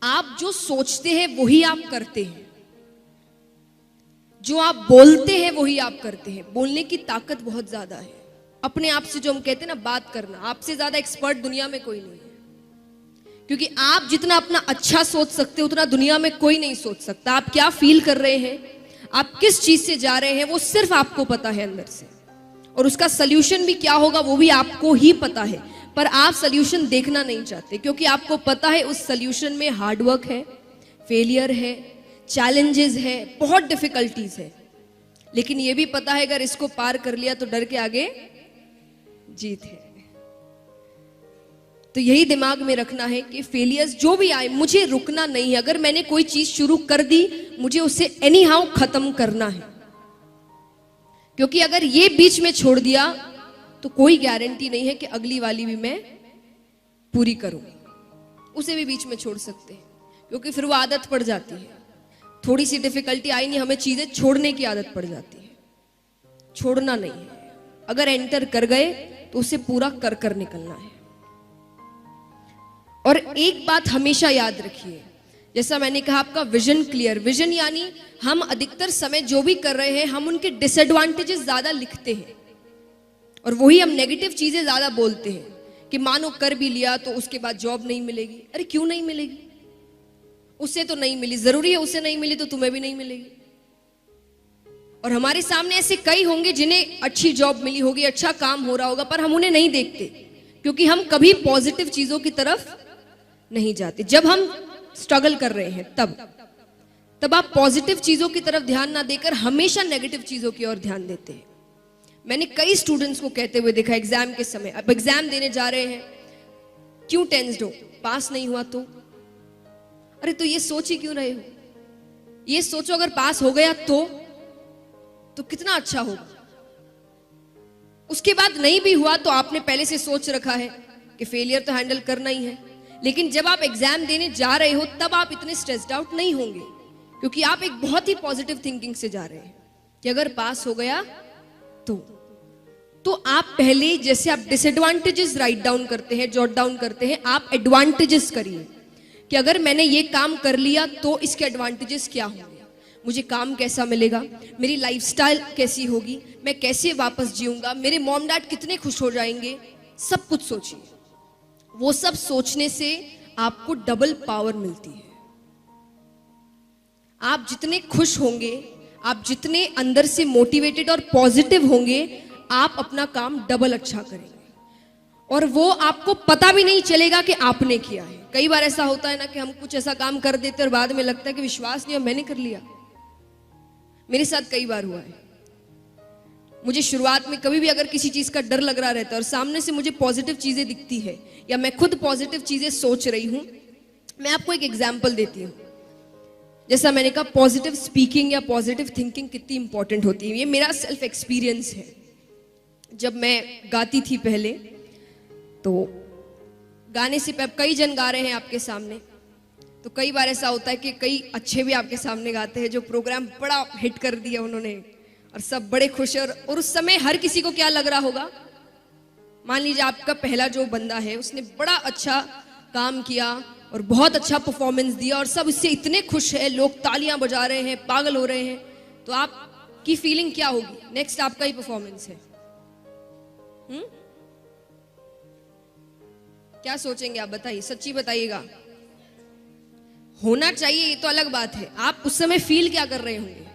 आप जो सोचते हैं वही आप करते हैं, जो आप बोलते हैं वही आप करते हैं। बोलने की ताकत बहुत ज्यादा है। अपने आप से जो हम कहते हैं ना, बात करना, आपसे ज्यादा एक्सपर्ट दुनिया में कोई नहीं है। क्योंकि आप जितना अपना अच्छा सोच सकते हो उतना दुनिया में कोई नहीं सोच सकता। आप क्या फील कर रहे हैं, आप किस चीज से जा रहे हैं, वो सिर्फ आपको पता है अंदर से। और उसका सल्यूशन भी क्या होगा वो भी आपको ही पता है। पर आप सल्यूशन देखना नहीं चाहते, क्योंकि आपको पता है उस सल्यूशन में हार्डवर्क है, फेलियर है, चैलेंजेस है, बहुत डिफिकल्टीज है। लेकिन ये भी पता है अगर इसको पार कर लिया तो डर के आगे जीत है। तो यही दिमाग में रखना है कि फेलियर्स जो भी आए, मुझे रुकना नहीं है। अगर मैंने कोई चीज शुरू कर दी, मुझे उसे एनी हाउ खत्म करना है। क्योंकि अगर ये बीच में छोड़ दिया तो कोई गारंटी नहीं है कि अगली वाली भी मैं पूरी करूं। उसे भी बीच में छोड़ सकते हैं, क्योंकि फिर वो आदत पड़ जाती है। थोड़ी सी डिफिकल्टी आई नहीं, हमें चीजें छोड़ने की आदत पड़ जाती है। छोड़ना नहीं है। अगर एंटर कर गए तो उसे पूरा कर कर निकलना है। और एक बात हमेशा याद रखिए, जैसा मैंने कहा, आपका विजन क्लियर। विजन यानी हम अधिकतर समय जो भी कर रहे हैं, हम उनके डिसएडवांटेजेस ज्यादा लिखते हैं और वही हम नेगेटिव चीजें ज्यादा बोलते हैं कि मानो कर भी लिया तो उसके बाद जॉब नहीं मिलेगी। अरे क्यों नहीं मिलेगी? उससे तो नहीं मिली, जरूरी है उसे नहीं मिली तो तुम्हें भी नहीं मिलेगी। और हमारे सामने ऐसे कई होंगे जिन्हें अच्छी जॉब मिली होगी, अच्छा काम हो रहा होगा, पर हम उन्हें नहीं देखते क्योंकि हम कभी पॉजिटिव चीजों की तरफ नहीं जाते। जब हम स्ट्रगल कर रहे हैं तब आप पॉजिटिव चीजों की तरफ ध्यान ना देकर हमेशा नेगेटिव चीजों की ओर ध्यान देते हैं। मैंने कई स्टूडेंट्स को कहते हुए देखा एग्जाम के समय, अब एग्जाम देने जा रहे हैं, क्यों टेंस्ड हो? पास नहीं हुआ तो? अरे तो ये सोच ही क्यों रहे हो? ये सोचो अगर पास हो गया तो कितना अच्छा होगा। उसके बाद नहीं भी हुआ तो आपने पहले से सोच रखा है कि फेलियर तो हैंडल करना ही है। लेकिन जब आप एग्जाम देने जा रहे हो तब आप इतने स्ट्रेस्ड आउट नहीं होंगे, क्योंकि आप एक बहुत ही पॉजिटिव थिंकिंग से जा रहे हैं कि अगर पास हो गया तो आप पहले, जैसे आप डिसएडवांटेजेस राइट डाउन करते हैं, जॉट डाउन करते हैं, आप एडवांटेजेस करिए कि अगर मैंने ये काम कर लिया तो इसके एडवांटेजेस क्या होंगे, मुझे काम कैसा मिलेगा, मेरी लाइफस्टाइल कैसी होगी, मैं कैसे वापस जीऊंगा, मेरे मॉम डैड कितने खुश हो जाएंगे, सब कुछ सोचिए। वो सब सोचने से आपको डबल पावर मिलती है। आप जितने खुश होंगे, आप जितने अंदर से मोटिवेटेड और पॉजिटिव होंगे, आप अपना काम डबल अच्छा करेंगे और वो आपको पता भी नहीं चलेगा कि आपने किया है। कई बार ऐसा होता है ना कि हम कुछ ऐसा काम कर देते और बाद में लगता है कि विश्वास नहीं, मैंने कर लिया। मेरे साथ कई बार हुआ है। मुझे शुरुआत में कभी भी अगर किसी चीज का डर लग रहा रहता है और सामने से मुझे पॉजिटिव चीजें दिखती है या मैं खुद पॉजिटिव चीजें सोच रही हूं, मैं आपको एक एग्जांपल देती हूं। जैसा मैंने कहा, पॉजिटिव स्पीकिंग या पॉजिटिव थिंकिंग कितनी इंपॉर्टेंट होती है, ये मेरा सेल्फ एक्सपीरियंस है। जब मैं गाती थी पहले, तो गाने से कई जन गा रहे हैं आपके सामने, तो कई बार ऐसा होता है कि कई अच्छे भी आपके सामने गाते हैं, जो प्रोग्राम बड़ा हिट कर दिया उन्होंने और सब बड़े खुश हैं। और उस समय हर किसी को क्या लग रहा होगा, मान लीजिए आपका पहला जो बंदा है उसने बड़ा अच्छा काम किया और बहुत अच्छा परफॉर्मेंस दिया और सब इससे इतने खुश है, लोग तालियां बजा रहे हैं, पागल हो रहे हैं, तो आपकी फीलिंग क्या होगी? नेक्स्ट आपका ही परफॉर्मेंस है। क्या सोचेंगे आप? बताइए, सच्ची बताइएगा। होना चाहिए, ये तो अलग बात है। आप उस समय फील क्या कर रहे होंगे?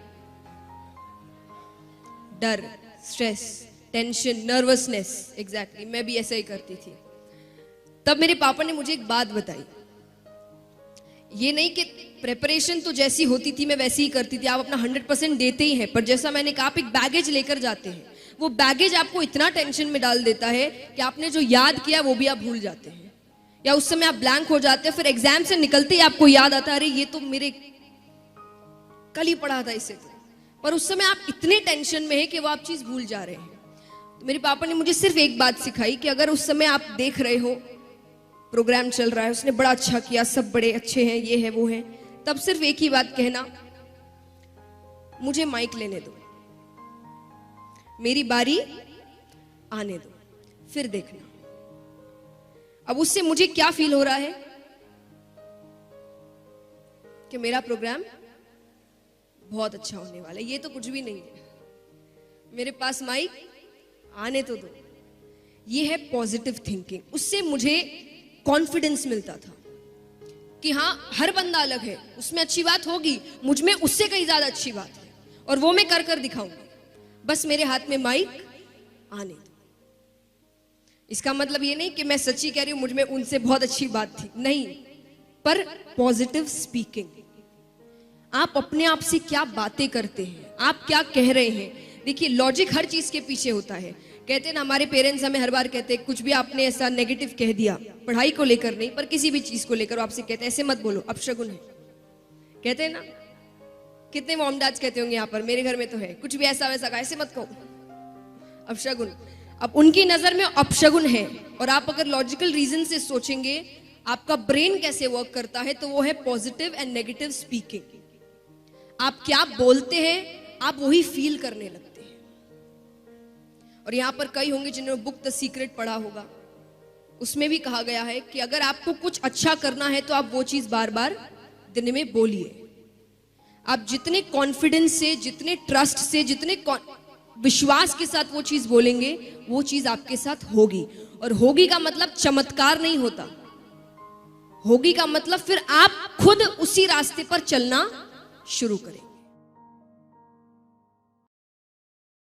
डर, स्ट्रेस, टेंशन, नर्वसनेस। एग्जैक्टली, मैं भी ऐसा ही करती थी। तब मेरे पापा ने मुझे एक बात बताई, ये नहीं कि प्रेपरेशन तो जैसी होती थी मैं वैसी ही करती थी, आप अपना 100% देते ही हैं, पर जैसा मैंने कहा, आप एक बैगेज लेकर जाते हैं। वो बैगेज आपको इतना टेंशन में डाल देता है कि आपने जो याद किया वो भी आप भूल जाते हैं, या उस समय आप ब्लैंक हो जाते हैं। फिर एग्जाम से निकलते ही आपको याद आता है, अरे ये तो मेरे कल ही पढ़ा था इसे, पर उस समय आप इतने टेंशन में है कि वो आप चीज भूल जा रहे हैं। तो मेरे पापा ने मुझे सिर्फ एक बात सिखाई कि अगर उस समय आप देख रहे हो प्रोग्राम चल रहा है, उसने बड़ा अच्छा किया, सब बड़े अच्छे हैं, ये है वो है, तब सिर्फ एक ही बात कहना, मुझे माइक लेने दो, मेरी बारी आने दो, फिर देखना। अब उससे मुझे क्या फील हो रहा है? कि मेरा प्रोग्राम बहुत अच्छा होने वाला है। ये तो कुछ भी नहीं है, मेरे पास माइक आने तो दो। ये है पॉजिटिव थिंकिंग। उससे मुझे कॉन्फिडेंस मिलता था कि हाँ, हर बंदा अलग है, उसमें अच्छी बात होगी, मुझ में उससे कहीं ज्यादा अच्छी बात है, और वो मैं कर कर दिखाऊंगी। बस मेरे हाथ में माइक आने दो। इसका मतलब ये नहीं कि मैं सच्ची कह रही हूं मुझ में उनसे बहुत अच्छी बात थी, नहीं, पर पॉजिटिव स्पीकिंग। आप अपने आप से क्या बातें करते हैं, आप क्या कह रहे हैं। देखिए, लॉजिक हर चीज के पीछे होता है। कहते हैं ना, हमारे पेरेंट्स हमें हर बार कहते हैं, कुछ भी आपने ऐसा नेगेटिव कह दिया, पढ़ाई को लेकर नहीं पर किसी भी चीज को लेकर, आपसे कहते हैं ऐसे मत बोलो, अपशगुन है। कहते हैं ना, कितने मॉम डैड्स कहते होंगे यहाँ पर, मेरे घर में तो है, कुछ भी ऐसा वैसा कहा, ऐसे मत कहो, अपशगुन। अब उनकी नजर में अपशगुन है, और आप अगर लॉजिकल रीजन से सोचेंगे आपका ब्रेन कैसे वर्क करता है, तो वो है पॉजिटिव एंड नेगेटिव स्पीकिंग। आप क्या बोलते हैं, आप वही फील करने लगते हैं। और यहां पर कई होंगे जिन्होंने बुक द सीक्रेट पढ़ा होगा, उसमें भी कहा गया है कि अगर आपको कुछ अच्छा करना है तो आप वो चीज बार बार दिन में बोलिए। आप जितने कॉन्फिडेंस से, जितने ट्रस्ट से, जितने विश्वास के साथ वो चीज बोलेंगे, वो चीज आपके साथ होगी। और होगी का मतलब चमत्कार नहीं होता, होगी का मतलब फिर आप खुद उसी रास्ते पर चलना शुरू करें।